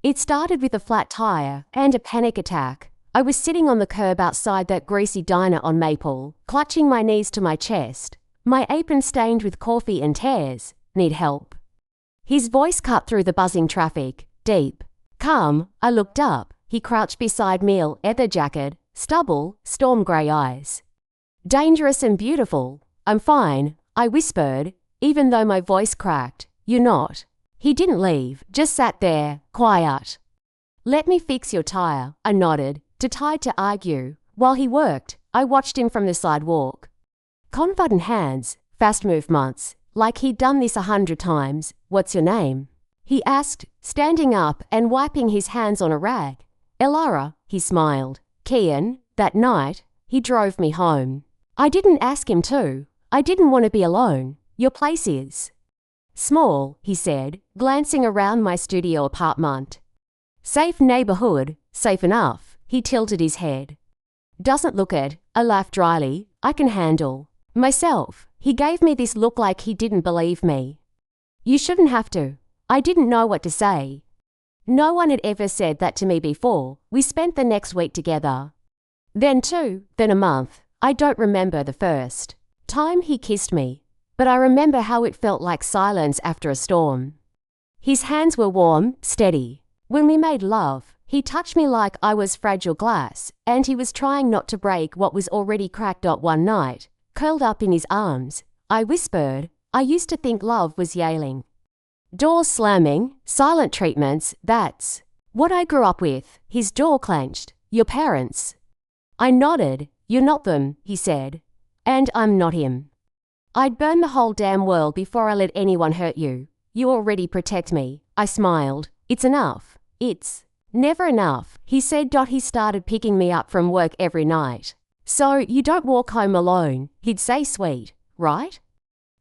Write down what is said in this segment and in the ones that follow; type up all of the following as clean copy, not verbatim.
It started with a flat tire and a panic attack. I was sitting on the curb outside that greasy diner on Maple, clutching my knees to my chest, my apron stained with coffee and tears. Need help? His voice cut through the buzzing traffic, deep. Calm. I looked up. He crouched beside me, leather jacket, stubble, storm grey eyes. Dangerous and beautiful. I'm fine, I whispered, even though my voice cracked. You're not. He didn't leave, just sat there, quiet. Let me fix your tire, I nodded, too tired to argue. While he worked, I watched him from the sidewalk. Confident hands, fast movements, like he'd done this 100 times. What's your name? He asked, standing up and wiping his hands on a rag. Elara, he smiled. Kian, that night, he drove me home. I didn't ask him to. I didn't want to be alone. Your place is small, he said, glancing around my studio apartment. Safe neighborhood, safe enough. He tilted his head. Doesn't look it, I laughed dryly. I can handle myself. He gave me this look like he didn't believe me. You shouldn't have to. I didn't know what to say. No one had ever said that to me before. We spent the next week together. Then 2, then a month. I don't remember the first time he kissed me, but I remember how it felt like silence after a storm. His hands were warm, steady. When we made love, he touched me like I was fragile glass, and he was trying not to break what was already cracked up one night, curled up in his arms. I whispered, I used to think love was yelling. Doors slamming, silent treatments, that's what I grew up with. His jaw clenched. Your parents? I nodded. You're not them, he said. And I'm not him. I'd burn the whole damn world before I let anyone hurt you. You already protect me. I smiled. It's enough. It's never enough, he said. He started picking me up from work every night. So you don't walk home alone, he'd say, sweet, right?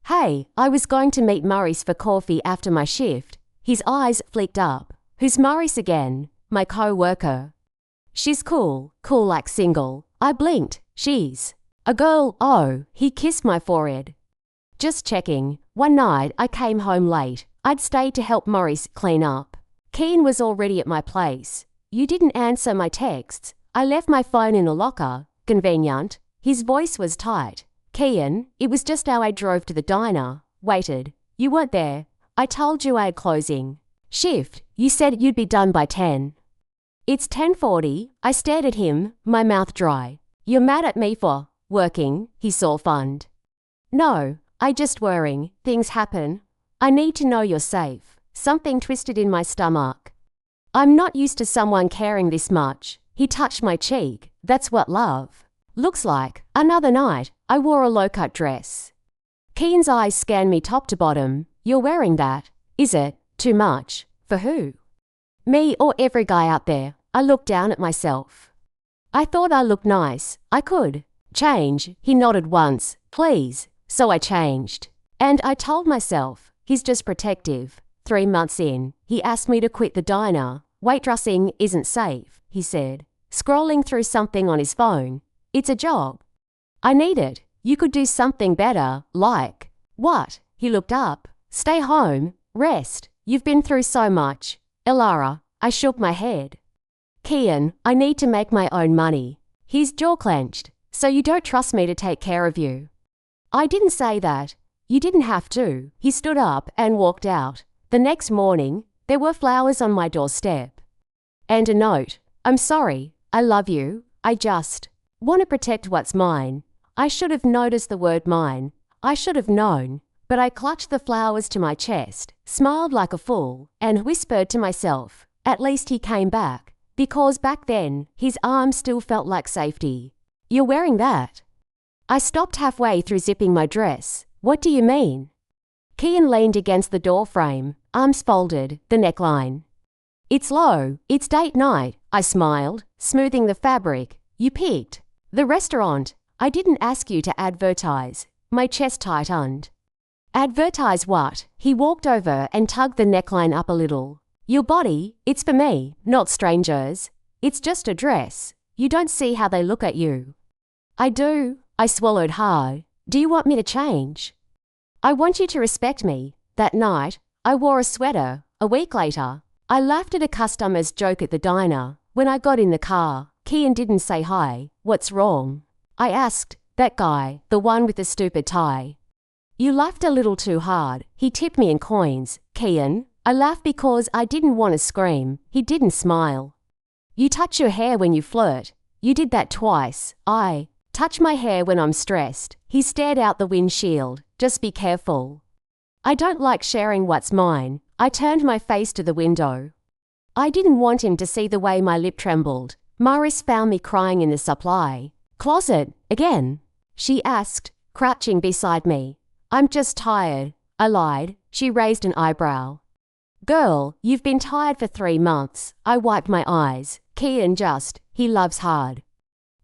Hey, I was going to meet Maurice for coffee after my shift. His eyes flicked up. Who's Maurice again? My co-worker. She's cool like single. I blinked. She's a girl. Oh, he kissed my forehead. Just checking. One night I came home late. I'd stayed to help Maurice clean up. Kian was already at my place. You didn't answer my texts. I left my phone in the locker. Convenient. His voice was tight. Kian, it was just how I drove to the diner. Waited. You weren't there. I told you I had closing shift. You said you'd be done by 10. It's 10:40. I stared at him, my mouth dry. You're mad at me for working, he sore-funned. No, I just worrying. Things happen. I need to know you're safe. Something twisted in my stomach. I'm not used to someone caring this much. He touched my cheek. That's what love looks like. Another night, I wore a low-cut dress. Kian's eyes scanned me top to bottom. You're wearing that. Is it too much? For who? Me or every guy out there? I looked down at myself. I thought I looked nice. I could change. He nodded once. Please. So I changed. And I told myself, he's just protective. 3 months in, he asked me to quit the diner. Waitressing isn't safe, he said, scrolling through something on his phone. It's a job. I need it. You could do something better, like. What? He looked up. Stay home. Rest. You've been through so much. Elara. I shook my head. Kian, I need to make my own money. His jaw clenched. So you don't trust me to take care of you? I didn't say that. You didn't have to. He stood up and walked out. The next morning, there were flowers on my doorstep. And a note. I'm sorry. I love you. I just want to protect what's mine. I should have noticed the word mine. I should have known. But I clutched the flowers to my chest, smiled like a fool, and whispered to myself, at least he came back. Because back then, his arms still felt like safety. You're wearing that. I stopped halfway through zipping my dress. What do you mean? Kian leaned against the door frame, arms folded, the neckline. It's low. It's date night, I smiled, smoothing the fabric. You picked the restaurant. I didn't ask you to advertise. My chest tightened. Advertise what? He walked over and tugged the neckline up a little. Your body, it's for me, not strangers. It's just a dress. You don't see how they look at you. I do. I swallowed hard. Do you want me to change? I want you to respect me. That night, I wore a sweater. A week later, I laughed at a customer's joke at the diner. When I got in the car, Kian didn't say hi. What's wrong? I asked. That guy, the one with the stupid tie. You laughed a little too hard. He tipped me in coins. Kian. I laughed because I didn't want to scream. He didn't smile. You touch your hair when you flirt. You did that twice. I touch my hair when I'm stressed. He stared out the windshield. Just be careful. I don't like sharing what's mine. I turned my face to the window. I didn't want him to see the way my lip trembled. Maurice found me crying in the supply closet. Again? She asked, crouching beside me. I'm just tired. I lied. She raised an eyebrow. Girl, you've been tired for 3 months. I wiped my eyes. Kian he loves hard.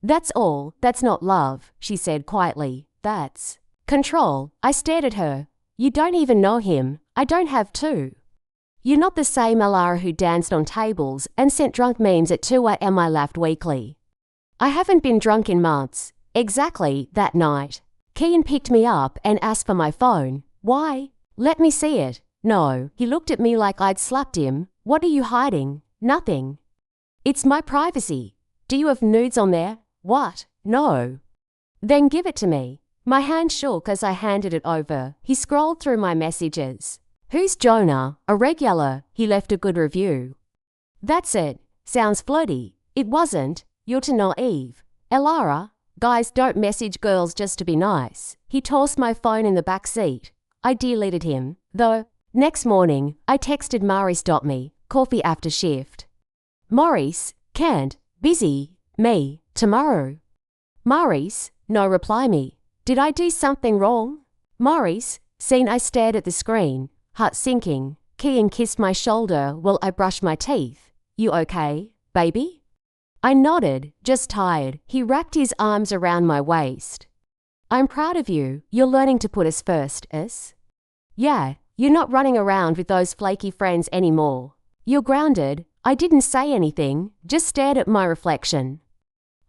That's all. That's not love, she said quietly. That's control. I stared at her. You don't even know him. I don't have to. You're not the same Elara who danced on tables and sent drunk memes at 2 a.m. I laughed weakly. I haven't been drunk in months. Exactly, that night. Kian picked me up and asked for my phone. Why? Let me see it. No. He looked at me like I'd slapped him. What are you hiding? Nothing. It's my privacy. Do you have nudes on there? What? No. Then give it to me. My hand shook as I handed it over. He scrolled through my messages. Who's Jonah? A regular. He left a good review. That's it. Sounds flirty. It wasn't. You're too naive. Elara? Guys don't message girls just to be nice. He tossed my phone in the back seat. I deleted him. Though, next morning, I texted Maurice. Me. Coffee after shift. Maurice? Can't. Busy. Me. Tomorrow. Maurice? No reply me. Did I do something wrong? Maurice? Seen I stared at the screen. Heart sinking. Kian kissed my shoulder while I brushed my teeth. You okay, baby? I nodded, just tired. He wrapped his arms around my waist. I'm proud of you. You're learning to put us first, Yeah, you're not running around with those flaky friends anymore. You're grounded. I didn't say anything, just stared at my reflection.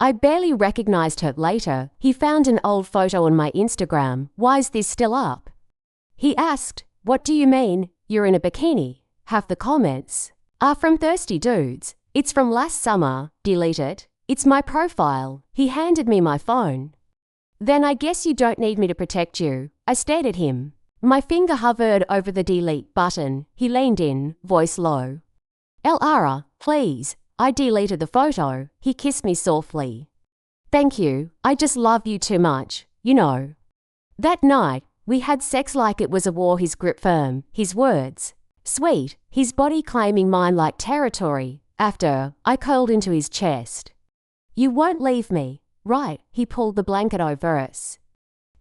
I barely recognized her later. He found an old photo on my Instagram. Why is this still up? He asked, what do you mean? You're in a bikini. Half the comments are from thirsty dudes. It's from last summer. Delete it. It's my profile. He handed me my phone. Then I guess you don't need me to protect you. I stared at him. My finger hovered over the delete button. He leaned in, voice low. Elara, please. I deleted the photo. He kissed me softly. Thank you. I just love you too much. You know. That night, we had sex like it was a war. His grip firm. His words sweet. His body claiming mine like territory. After, I curled into his chest. You won't leave me, right? He pulled the blanket over us.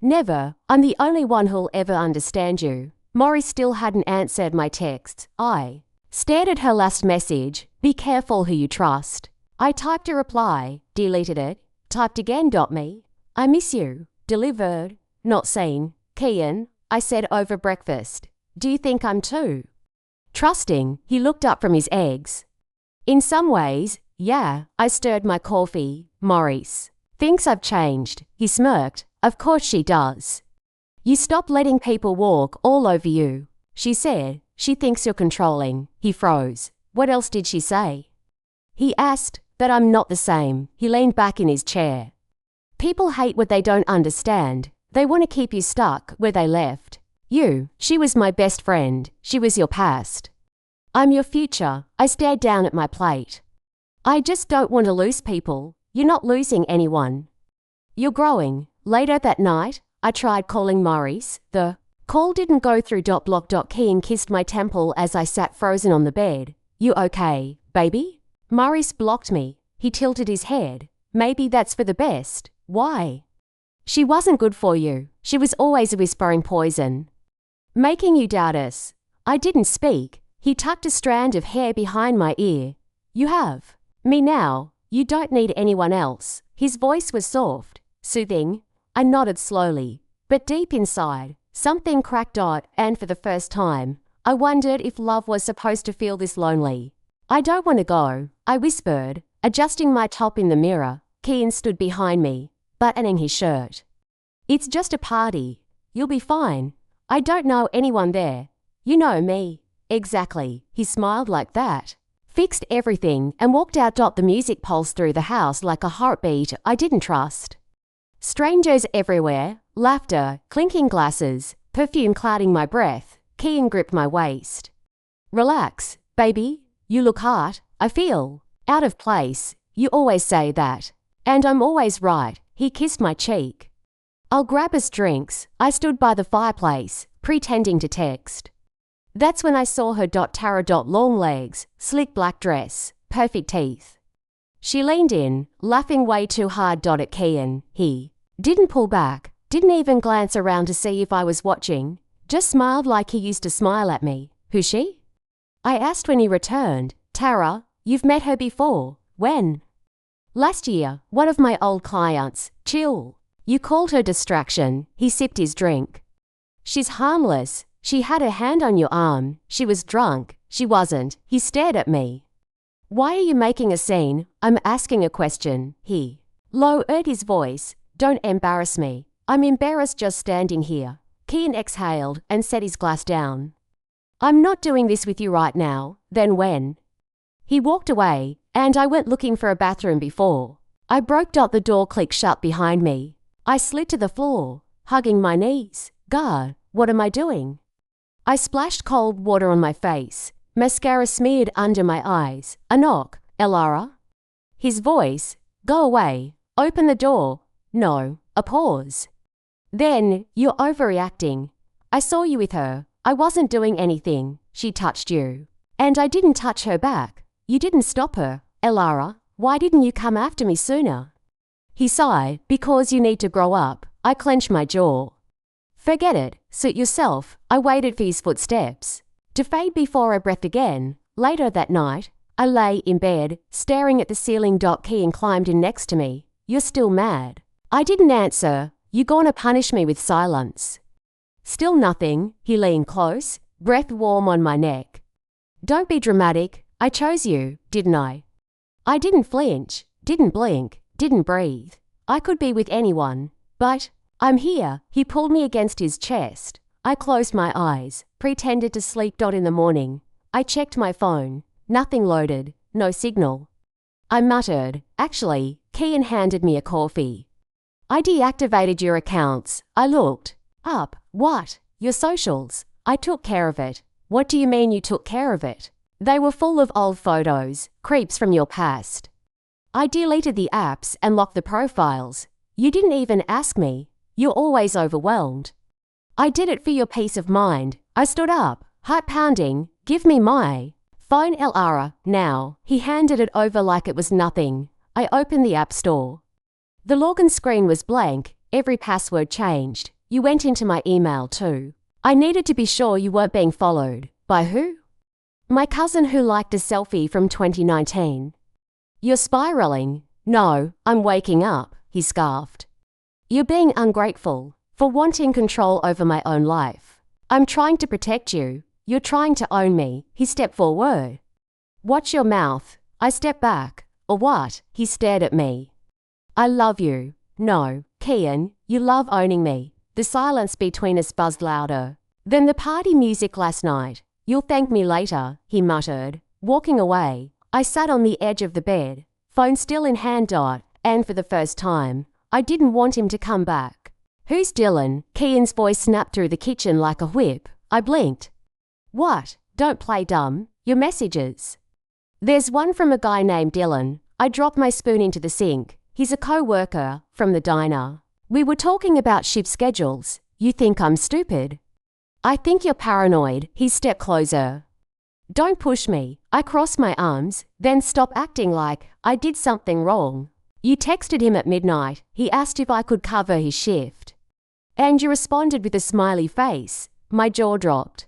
Never. I'm the only one who'll ever understand you. Maurice still hadn't answered my texts. I stared at her last message. Be careful who you trust. I typed a reply, deleted it, typed again. Me. I miss you. Delivered. Not seen. Kian, I said over breakfast. Do you think I'm too trusting? He looked up from his eggs. In some ways, yeah. I stirred my coffee. Maurice thinks I've changed. He smirked. Of course she does. You stop letting people walk all over you. She said. She thinks you're controlling. He froze. What else did she say? He asked. That I'm not the same. He leaned back in his chair. People hate what they don't understand. They want to keep you stuck where they left. She was my best friend. She was your past. I'm your future. I stared down at my plate. I just don't want to lose people. You're not losing anyone. You're growing. Later that night, I tried calling Maurice. The call didn't go through. Kian kissed my temple as I sat frozen on the bed. You okay, baby? Maurice blocked me. He tilted his head. Maybe that's for the best. Why? She wasn't good for you. She was always whispering poison. Making you doubt us. I didn't speak. He tucked a strand of hair behind my ear. You have me now. You don't need anyone else. His voice was soft, soothing. I nodded slowly. But deep inside, something cracked out, and for the first time, I wondered if love was supposed to feel this lonely. I don't want to go, I whispered, adjusting my top in the mirror. Kian stood behind me, buttoning his shirt. It's just a party. You'll be fine. I don't know anyone there. You know me. Exactly. He smiled like that. Fixed everything and walked out. The music pulsed through the house like a heartbeat I didn't trust. Strangers everywhere, laughter, clinking glasses, perfume clouding my breath. Kian gripped my waist. Relax, baby. You look hot. I feel out of place. You always say that. And I'm always right. He kissed my cheek. I'll grab us drinks. I stood by the fireplace, pretending to text. That's when I saw her. Tara. Long legs, slick black dress, perfect teeth. She leaned in, laughing way too hard. At Kian. He didn't pull back, didn't even glance around to see if I was watching, just smiled like he used to smile at me. Who's she? I asked when he returned. Tara, you've met her before. When? Last year, one of my old clients. Chill. You called her distraction. He sipped his drink. She's harmless. She had her hand on your arm. She was drunk. She wasn't. He stared at me. Why are you making a scene? I'm asking a question. He lowered his voice. Don't embarrass me. I'm embarrassed just standing here. Kian exhaled and set his glass down. I'm not doing this with you right now. Then when? He walked away, and I went looking for a bathroom before. I broke. The door clicked shut behind me. I slid to the floor, hugging my knees. God, what am I doing? I splashed cold water on my face. Mascara smeared under my eyes. A knock. Elara? His voice. Go away. Open the door. No. A pause. Then, you're overreacting. I saw you with her. I wasn't doing anything. She touched you. And I didn't touch her back. You didn't stop her. Elara, why didn't you come after me sooner? He sighed. Because you need to grow up. I clenched my jaw. Forget it. Suit yourself. I waited for his footsteps to fade before I breathed again. Later that night, I lay in bed, staring at the ceiling. Kian climbed in next to me. You're still mad. I didn't answer. You gonna punish me with silence? Still nothing. He leaned close, breath warm on my neck. Don't be dramatic. I chose you, didn't I? I didn't flinch, didn't blink, didn't breathe. I could be with anyone, but I'm here. He pulled me against his chest. I closed my eyes, pretended to sleep. In the morning, I checked my phone. Nothing loaded, no signal. I muttered. Actually, Kian handed me a coffee. I deactivated your accounts. I looked up. What? Your socials. I took care of it. What do you mean you took care of it? They were full of old photos, creeps from your past. I deleted the apps and locked the profiles. You didn't even ask me. You're always overwhelmed. I did it for your peace of mind. I stood up, heart pounding. Give me my phone, Elara, now. He handed it over like it was nothing. I opened the app store. The login screen was blank, every password changed. You went into my email too. I needed to be sure you weren't being followed. By who? My cousin who liked a selfie from 2019. You're spiraling. No, I'm waking up, he scoffed. You're being ungrateful for wanting control over my own life. I'm trying to protect you. You're trying to own me. He stepped forward. Watch your mouth. I stepped back. Or what? He stared at me. I love you. No, Kian, you love owning me. The silence between us buzzed louder than the party music last night. You'll thank me later, he muttered. Walking away, I sat on the edge of the bed, phone still in hand. And for the first time, I didn't want him to come back. Who's Dylan? Kian's voice snapped through the kitchen like a whip. I blinked. What? Don't play dumb. Your messages. There's one from a guy named Dylan. I dropped my spoon into the sink. He's a co-worker from the diner. We were talking about shift schedules. You think I'm stupid? I think you're paranoid. He stepped closer. Don't push me. I crossed my arms, then stopped acting like I did something wrong. You texted him at midnight. He asked if I could cover his shift. And you responded with a smiley face. My jaw dropped.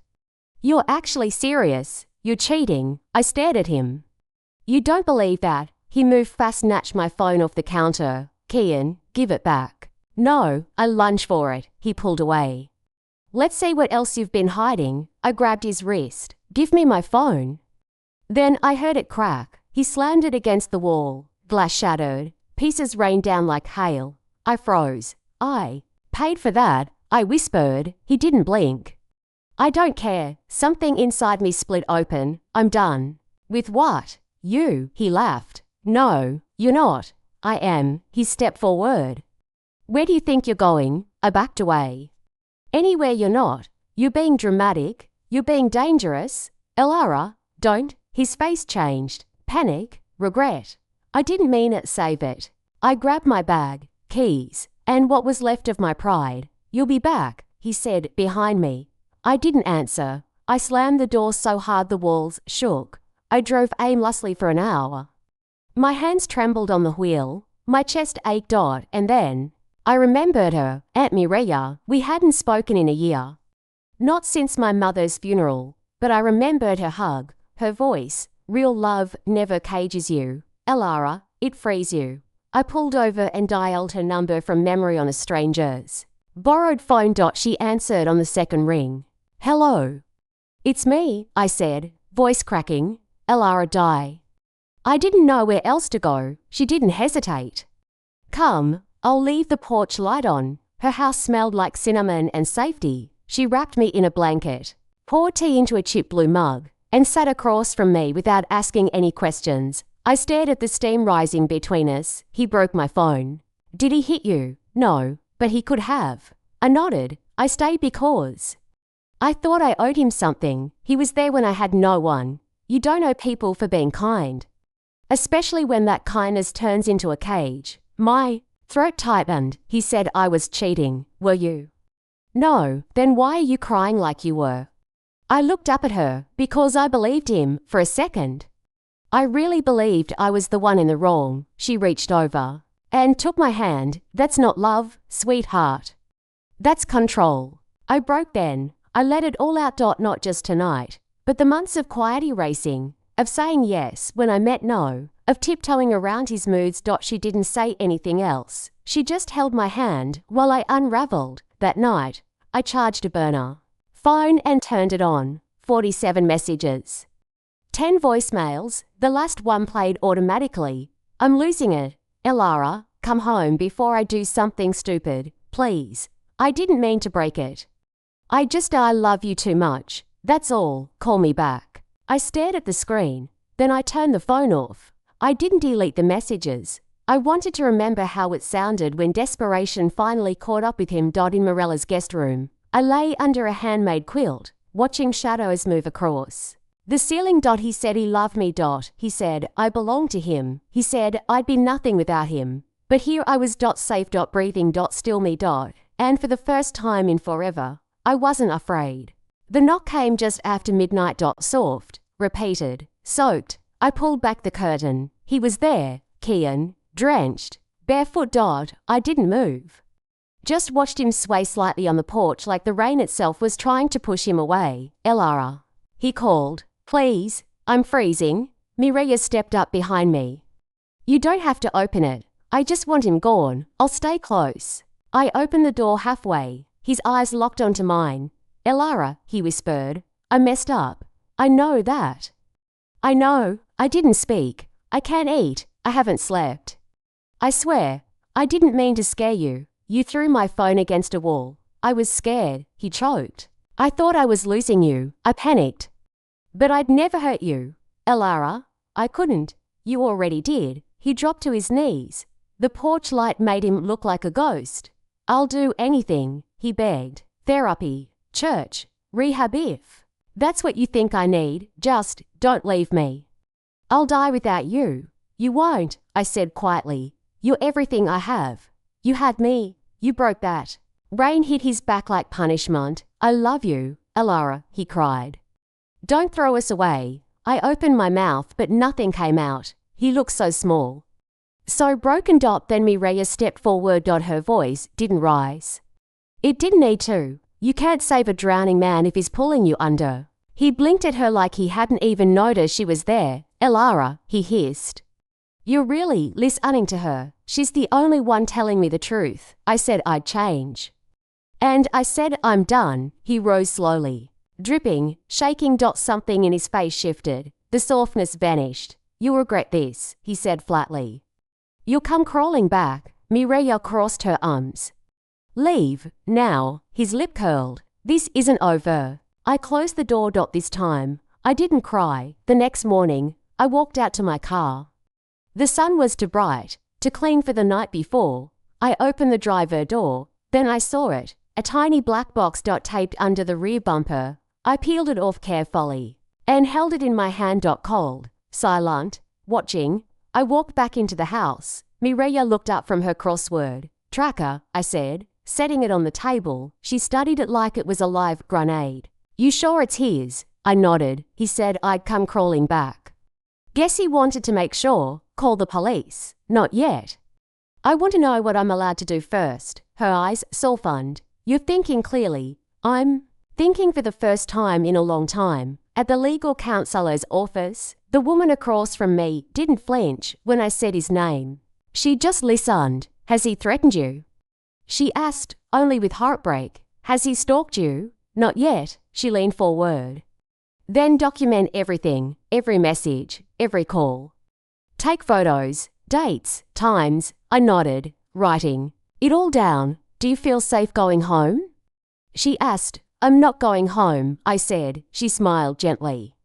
You're actually serious. You're cheating. I stared at him. You don't believe that. He moved fast, snatched my phone off the counter. Kian, give it back. No, I lunged for it. He pulled away. Let's see what else you've been hiding. I grabbed his wrist. Give me my phone. Then I heard it crack. He slammed it against the wall. Glass shattered. Pieces rained down like hail. I froze. I paid for that, I whispered. He didn't blink. I don't care. Something inside me split open. I'm done. With what? You, he laughed. No, you're not. I am. He stepped forward. Where do you think you're going? I backed away. Anywhere you're not. You're being dramatic. You're being dangerous. Elara, don't. His face changed. Panic, regret. I didn't mean it, save it. I grabbed my bag, keys, and what was left of my pride. You'll be back, he said, behind me. I didn't answer. I slammed the door so hard the walls shook. I drove aimlessly for an hour. My hands trembled on the wheel. My chest ached, and then I remembered her, Aunt Mireya. We hadn't spoken in a year. Not since my mother's funeral, but I remembered her hug, her voice. Real love never cages you. Elara, it frees you. I pulled over and dialed her number from memory on a stranger's borrowed phone. She answered on the second ring. Hello. It's me, I said, voice cracking. Elara, die. I didn't know where else to go. She didn't hesitate. Come, I'll leave the porch light on. Her house smelled like cinnamon and safety. She wrapped me in a blanket, poured tea into a chip blue mug, and sat across from me without asking any questions. I stared at the steam rising between us. He broke my phone. Did he hit you? No, but he could have. I nodded. I stayed because I thought I owed him something. He was there when I had no one. You don't owe people for being kind, especially when that kindness turns into a cage. My throat tightened. He said I was cheating. Were you? No. Then why are you crying like you were? I looked up at her because I believed him for a second. I really believed I was the one in the wrong. She reached over and took my hand. That's not love, sweetheart. That's control. I broke then. I let it all out. Not just tonight, but the months of quiet erasing, of saying yes when I meant no, of tiptoeing around his moods. She didn't say anything else. She just held my hand while I unraveled. That night, I charged a burner phone and turned it on. 47 messages. 10 voicemails, the last one played automatically. I'm losing it. Elara, come home before I do something stupid, please. I didn't mean to break it. I love you too much. That's all. Call me back. I stared at the screen. Then I turned the phone off. I didn't delete the messages. I wanted to remember how it sounded when desperation finally caught up with him. In Morella's guest room, I lay under a handmade quilt, watching shadows move across the ceiling. He said he loved me. He said I belonged to him. He said I'd be nothing without him. But here I was. Safe. Breathing. Still me. And for the first time in forever, I wasn't afraid. The knock came just after midnight. Soft, repeated, soaked. I pulled back the curtain. He was there, Kian, drenched, barefoot. I didn't move. Just watched him sway slightly on the porch like the rain itself was trying to push him away. Elara, he called. Please, I'm freezing. Mireya stepped up behind me. You don't have to open it. I just want him gone. I'll stay close. I opened the door halfway. His eyes locked onto mine. Elara, he whispered. I messed up. I know that. I know. I didn't speak. I can't eat. I haven't slept. I swear, I didn't mean to scare you. You threw my phone against a wall. I was scared. He choked. I thought I was losing you. I panicked. But I'd never hurt you. Elara, I couldn't. You already did. He dropped to his knees. The porch light made him look like a ghost. I'll do anything, he begged. Therapy, church, rehab if that's what you think I need. Just don't leave me. I'll die without you. You won't, I said quietly. You're everything I have. You had me. You broke that. Rain hit his back like punishment. I love you, Elara, he cried. Don't throw us away. I opened my mouth but nothing came out. He looked so small. So broken. Then Mireya stepped forward. Her voice didn't rise. It didn't need to. You can't save a drowning man if he's pulling you under. He blinked at her like he hadn't even noticed she was there. Elara, he hissed. You're really listening to her. She's the only one telling me the truth. I said I'd change. And I said I'm done. He rose slowly, dripping, shaking. Something in his face shifted. The softness vanished. You'll regret this, he said flatly. You'll come crawling back. Mireya crossed her arms. Leave, now. His lip curled. This isn't over. I closed the door. This time, I didn't cry. The next morning, I walked out to my car. The sun was too bright to clean for the night before. I opened the driver door, then I saw it, a tiny black box taped under the rear bumper. I peeled it off carefully and held it in my hand. Cold, silent, watching. I walked back into the house. Mireya looked up from her crossword tracker, I said, setting it on the table. She studied it like it was a live grenade. You sure it's his? I nodded. He said I'd come crawling back. Guess he wanted to make sure. Call the police. Not yet. I want to know what I'm allowed to do first. Her eyes softened. You're thinking clearly. I'm thinking for the first time in a long time. At the legal counselor's office, the woman across from me didn't flinch when I said his name. She just listened. Has he threatened you? She asked, only with heartbreak. Has he stalked you? Not yet. She leaned forward. Then document everything, every message, every call. Take photos, dates, times. I nodded, writing it all down. Do you feel safe going home? She asked. I'm not going home, I said. She smiled gently.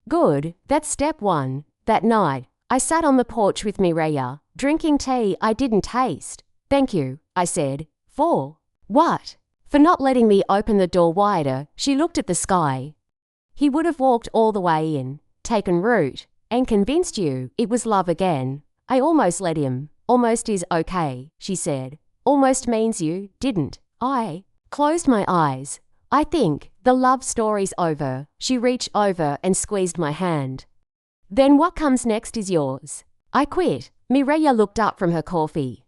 Good, that's step one. That night, I sat on the porch with Mireya, drinking tea I didn't taste. Thank you, I said. For what? For not letting me open the door wider. She looked at the sky. He would have walked all the way in, taken root, and convinced you it was love again. I almost let him. Almost is okay, she said. Almost means you didn't. I closed my eyes. I think the love story's over. She reached over and squeezed my hand. Then what comes next is yours. I quit. Mireya looked up from her coffee.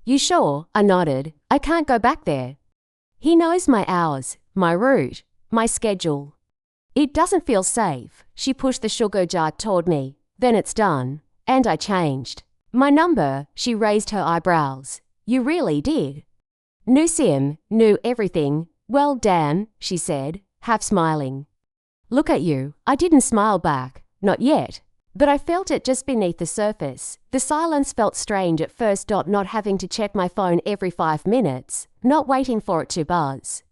You sure? I nodded. I can't go back there. He knows my hours, my route, my schedule. It doesn't feel safe. She pushed the sugar jar toward me. Then it's done. And I changed. My number. She raised her eyebrows. You really did. Knew Sim, knew everything. Well, Dan, she said, half smiling. Look at you. I didn't smile back. Not yet. But I felt it just beneath the surface. The silence felt strange at first. Not having to check my phone every 5 minutes. Not waiting for it to buzz.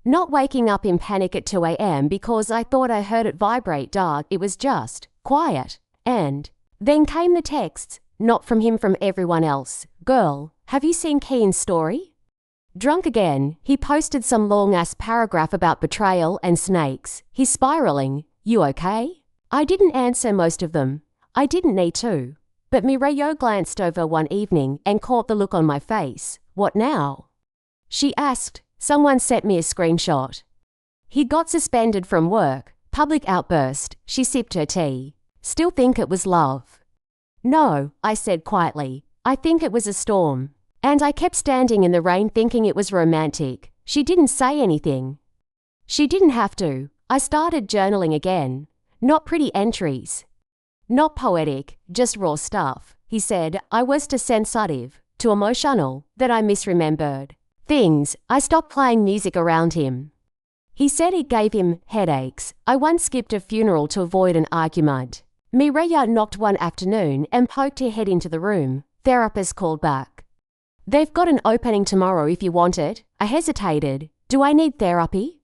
Not waking up in panic at 2 a.m. because I thought I heard it vibrate. It was just quiet. And then came the texts. Not from him, from everyone else. Girl, have you seen Kian's story? Drunk again, he posted some long-ass paragraph about betrayal and snakes. He's spiraling. You okay? I didn't answer most of them. I didn't need to. But Mireya glanced over one evening and caught the look on my face. What now? She asked. Someone sent me a screenshot. He got suspended from work. Public outburst. She sipped her tea. Still think it was love? No, I said quietly. I think it was a storm. And I kept standing in the rain thinking it was romantic. She didn't say anything. She didn't have to. I started journaling again. Not pretty entries. Not poetic, just raw stuff. He said I was too sensitive, too emotional, that I misremembered things. I stopped playing music around him. He said it gave him headaches. I once skipped a funeral to avoid an argument. Mireya knocked one afternoon and poked her head into the room. Therapist called back. They've got an opening tomorrow if you want it. I hesitated. Do I need therapy?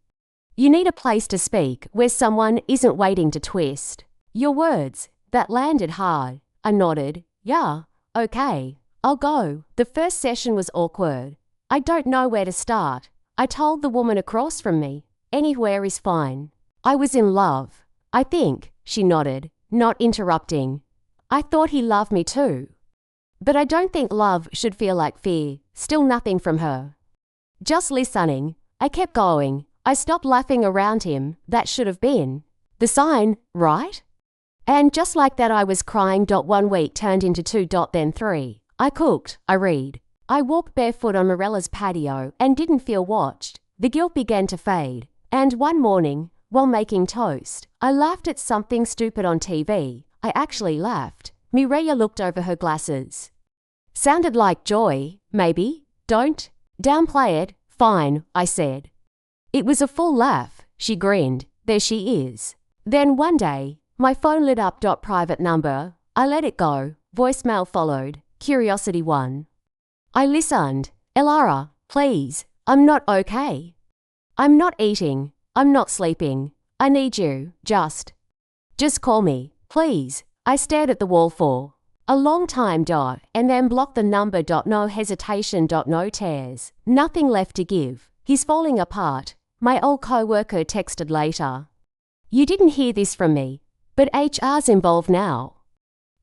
You need a place to speak where someone isn't waiting to twist your words. That landed hard. I nodded. Yeah, okay, I'll go. The first session was awkward. I don't know where to start. I told the woman across from me. Anywhere is fine. I was in love. I think, she nodded, not interrupting. I thought he loved me too. But I don't think love should feel like fear. Still nothing from her. Just listening. I kept going. I stopped laughing around him. That should have been the sign, right? And just like that I was crying. 1 week turned into 2. Then 3. I cooked. I read. I walked barefoot on Morella's patio and didn't feel watched. The guilt began to fade. And one morning, while making toast, I laughed at something stupid on TV. I actually laughed. Mireya looked over her glasses. Sounded like joy, maybe. Don't downplay it. Fine, I said. It was a full laugh. She grinned. There she is. Then one day, my phone lit up. Private number. I let it go. Voicemail followed. Curiosity 1. I listened. Elara, please. I'm not okay. I'm not eating. I'm not sleeping. I need you, just call me, please. I stared at the wall for a long time. And then blocked the number. No hesitation. No tears. Nothing left to give. He's falling apart. My old co-worker texted later. You didn't hear this from me, but HR's involved now.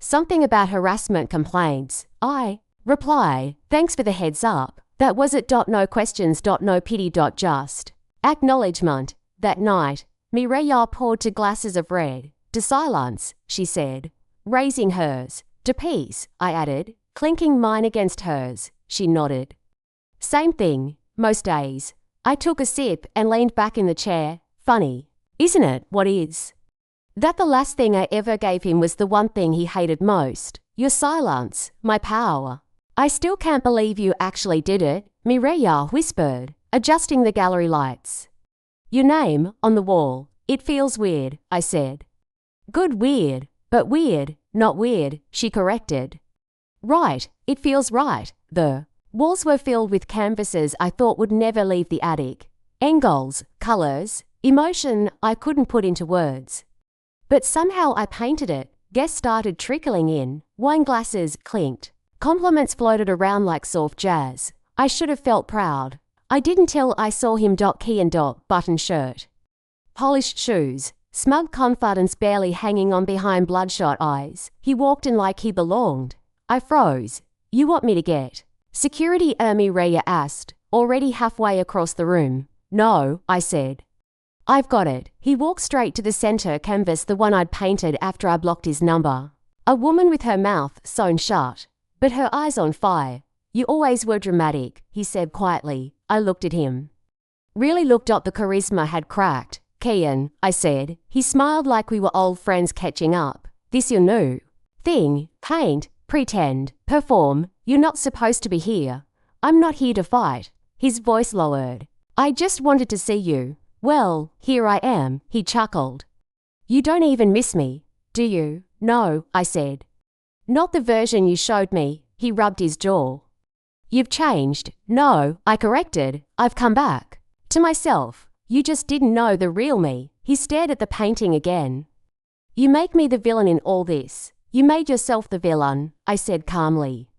Something about harassment complaints. I reply, thanks for the heads up. That was it. No questions. No pity. Just acknowledgement. That night, Mireya poured 2 glasses of red. To silence, she said. Raising hers. To peace, I added. Clinking mine against hers. She nodded. Same thing, most days. I took a sip and leaned back in the chair. Funny, isn't it, what is? That the last thing I ever gave him was the one thing he hated most. Your silence, my power. I still can't believe you actually did it, Mireya whispered, adjusting the gallery lights. Your name, on the wall. It feels weird, I said. Good weird, but weird, not weird, she corrected. Right, it feels right. The walls were filled with canvases I thought would never leave the attic. Angles, colours, emotion I couldn't put into words. But somehow I painted it. Guests started trickling in. Wine glasses clinked. Compliments floated around like soft jazz. I should have felt proud. I didn't till I saw him. Kian. Button shirt. Polished shoes. Smug confidence barely hanging on behind bloodshot eyes. He walked in like he belonged. I froze. You want me to get security? Mireya asked, already halfway across the room. No, I said. I've got it. He walked straight to the center canvas, the one I'd painted after I blocked his number. A woman with her mouth sewn shut, but her eyes on fire. You always were dramatic, he said quietly. I looked at him. Really looked. The charisma had cracked. Kian, I said. He smiled like we were old friends catching up. This your new thing? Paint, pretend, perform. You're not supposed to be here. I'm not here to fight. His voice lowered. I just wanted to see you. Well, here I am, he chuckled. You don't even miss me, do you? No, I said. Not the version you showed me. He rubbed his jaw. You've changed. No, I corrected. I've come back. To myself. You just didn't know the real me. He stared at the painting again. You make me the villain in all this. You made yourself the villain, I said calmly.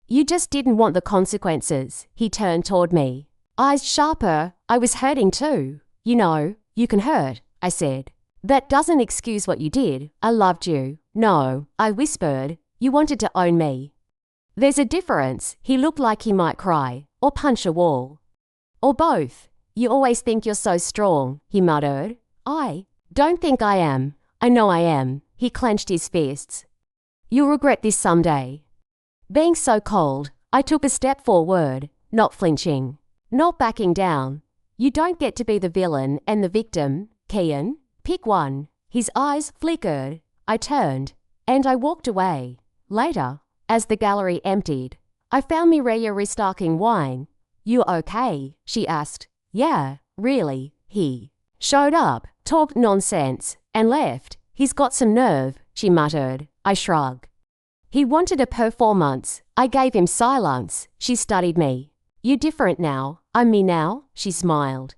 You just didn't want the consequences. He turned toward me. Eyes sharper. I was hurting too. You know, you can hurt, I said. That doesn't excuse what you did. I loved you. No, I whispered. You wanted to own me. There's a difference. He looked like he might cry, or punch a wall. Or both. You always think you're so strong, he muttered. I don't think I am. I know I am. He clenched his fists. You'll regret this someday. Being so cold, I took a step forward, not flinching, not backing down. You don't get to be the villain and the victim, Kian. Pick one. His eyes flickered. I turned, and I walked away. Later, as the gallery emptied, I found Mireya restocking wine. You okay? She asked. Yeah, really. He showed up, talked nonsense, and left. He's got some nerve, she muttered. I shrugged. He wanted a performance. I gave him silence. She studied me. You're different now. I'm me now, she smiled.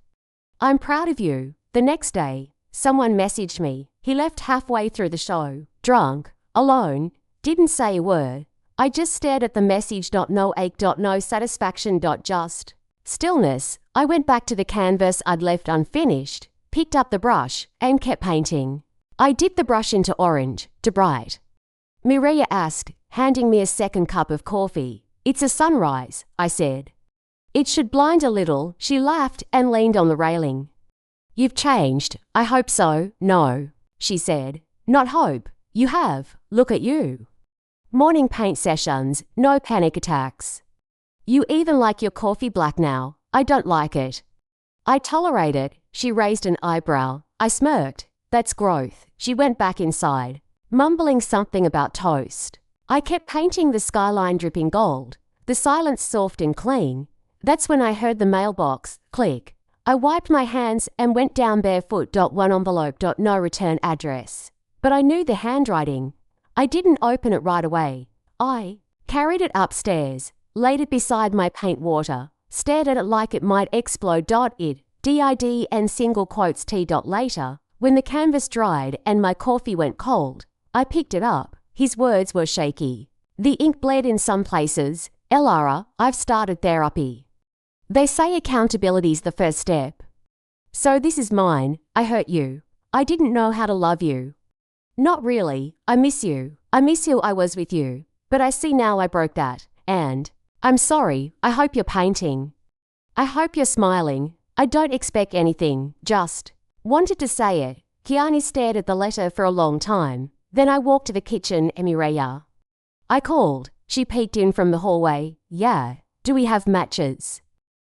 I'm proud of you. The next day, someone messaged me. He left halfway through the show, drunk, alone, didn't say a word. I just stared at the message. No ache. No satisfaction. Just stillness. I went back to the canvas I'd left unfinished, picked up the brush, and kept painting. I dipped the brush into orange, to bright. Mireya asked, handing me a second cup of coffee. It's a sunrise, I said. It should blind a little. She laughed and leaned on the railing. You've changed. I hope so. No, she said. Not hope. You have. Look at you. Morning paint sessions, no panic attacks. You even like your coffee black now. I don't like it. I tolerate it. She raised an eyebrow. I smirked. That's growth. She went back inside, mumbling something about toast. I kept painting the skyline dripping gold, the silence soft and clean. That's when I heard the mailbox click. I wiped my hands and went down barefoot. One envelope. No return address. But I knew the handwriting. I didn't open it right away. I carried it upstairs, laid it beside my paint water, stared at it like it might explode. It did and single quotes t. Later, when the canvas dried and my coffee went cold, I picked it up. His words were shaky. The ink bled in some places. Elara, I've started therapy. They say accountability's the first step. So this is mine. I hurt you. I didn't know how to love you. Not really. I miss you. I miss who I was with you. But I see now I broke that. And I'm sorry. I hope you're painting. I hope you're smiling. I don't expect anything. Just wanted to say it. Kian stared at the letter for a long time. Then I walked to the kitchen and Mireya. I called. She peeked in from the hallway. Yeah. Do we have matches?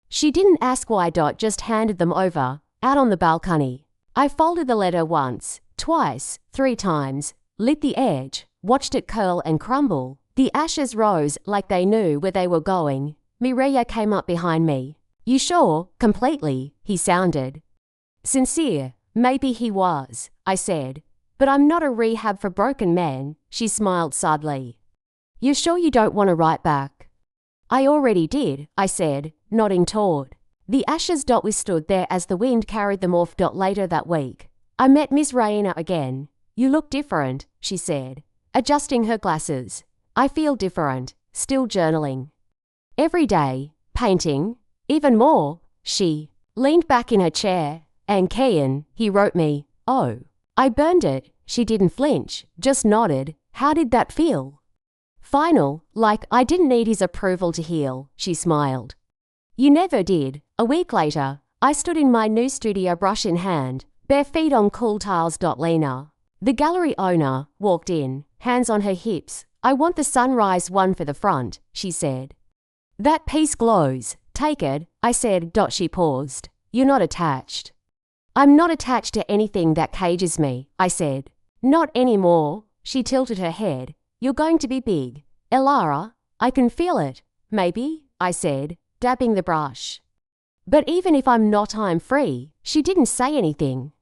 She didn't ask why. Just handed them over. Out on the balcony. I folded the letter once, twice, 3 times, lit the edge, watched it curl and crumble. The ashes rose like they knew where they were going. Mireya came up behind me. You sure? Completely, he sounded. Sincere. Maybe he was, I said. But I'm not a rehab for broken men, she smiled sadly. You sure you don't want to write back? I already did, I said, nodding toward. The ashes. We stood there as the wind carried them off. Later that week, I met Miss Raina again. You look different, she said, adjusting her glasses. I feel different, still journaling. Every day, painting, even more, she leaned back in her chair. And Kian, he wrote me. Oh, I burned it. She didn't flinch, just nodded. How did that feel? Final, like I didn't need his approval to heal, she smiled. You never did. A week later, I stood in my new studio, brush in hand, bare feet on cool tiles. Lena, the gallery owner, walked in, hands on her hips. I want the sunrise one for the front, she said. That piece glows. Take it, I said. She paused. You're not attached. I'm not attached to anything that cages me, I said. Not anymore. She tilted her head. You're going to be big. Elara, I can feel it. Maybe, I said, dabbing the brush. But even if I'm not, I'm free. She didn't say anything.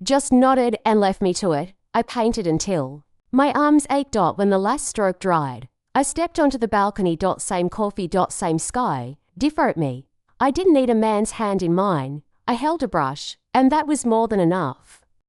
Just nodded and left me to it. I painted until my arms ached. When the last stroke dried, I stepped onto the balcony. Same coffee. Same sky. Different me. I didn't need a man's hand in mine. I held a brush, and that was more than enough.